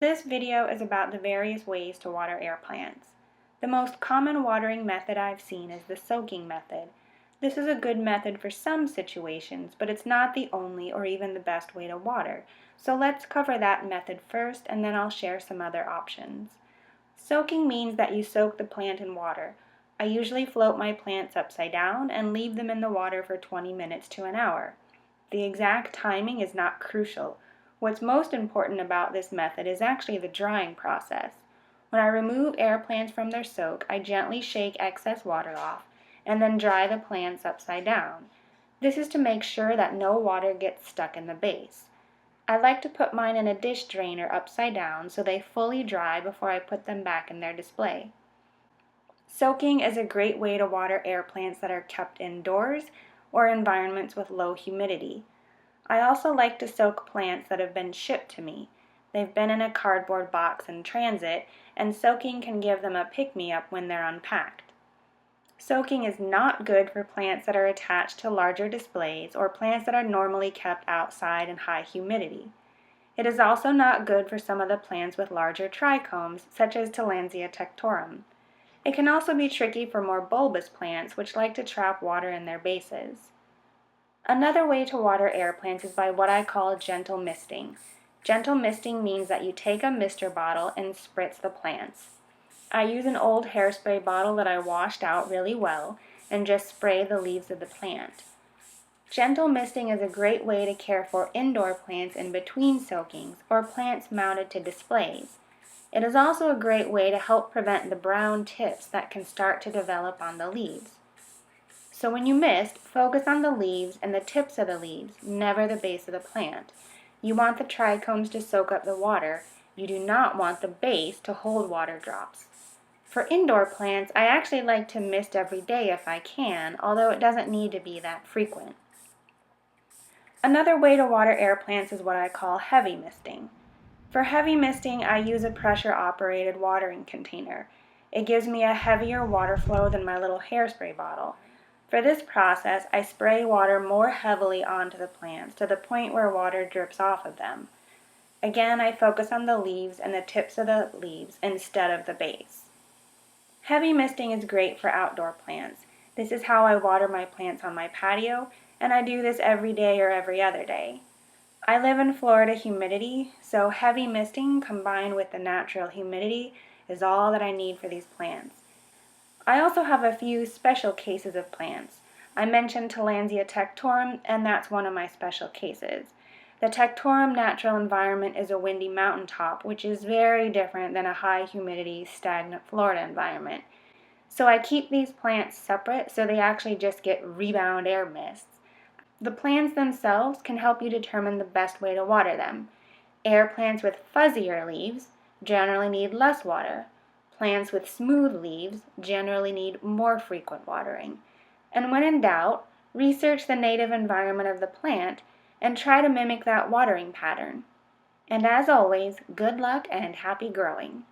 This video is about the various ways to water air plants. The most common watering method I've seen is the soaking method. This is a good method for some situations, but it's not the only or even the best way to water. So let's cover that method first, and then I'll share some other options. Soaking means that you soak the plant in water. I usually float my plants upside down and leave them in the water for 20 minutes to an hour. The exact timing is not crucial. What's most important about this method is actually the drying process. When I remove air plants from their soak, I gently shake excess water off and then dry the plants upside down. This is to make sure that no water gets stuck in the base. I like to put mine in a dish drainer upside down so they fully dry before I put them back in their display. Soaking is a great way to water air plants that are kept indoors or environments with low humidity. I also like to soak plants that have been shipped to me. They've been in a cardboard box in transit, and soaking can give them a pick-me-up when they're unpacked. Soaking is not good for plants that are attached to larger displays or plants that are normally kept outside in high humidity. It is also not good for some of the plants with larger trichomes, such as Tillandsia tectorum. It can also be tricky for more bulbous plants, which like to trap water in their bases. Another way to water air plants is by what I call gentle misting. Gentle misting means that you take a mister bottle and spritz the plants. I use an old hairspray bottle that I washed out really well and just spray the leaves of the plant. Gentle misting is a great way to care for indoor plants in between soakings or plants mounted to displays. It is also a great way to help prevent the brown tips that can start to develop on the leaves. So when you mist, focus on the leaves and the tips of the leaves, never the base of the plant. You want the trichomes to soak up the water. You do not want the base to hold water drops. For indoor plants, I actually like to mist every day if I can, although it doesn't need to be that frequent. Another way to water air plants is what I call heavy misting. For heavy misting, I use a pressure-operated watering container. It gives me a heavier water flow than my little hairspray bottle. For this process, I spray water more heavily onto the plants to the point where water drips off of them. Again, I focus on the leaves and the tips of the leaves instead of the base. Heavy misting is great for outdoor plants. This is how I water my plants on my patio, and I do this every day or every other day. I live in Florida humidity, so heavy misting combined with the natural humidity is all that I need for these plants. I also have a few special cases of plants. I mentioned Tillandsia tectorum, and that's one of my special cases. The tectorum natural environment is a windy mountaintop, which is very different than a high humidity, stagnant Florida environment. So I keep these plants separate so they actually just get rebound air mists. The plants themselves can help you determine the best way to water them. Air plants with fuzzier leaves generally need less water. Plants with smooth leaves generally need more frequent watering. And when in doubt, research the native environment of the plant and try to mimic that watering pattern. And as always, good luck and happy growing.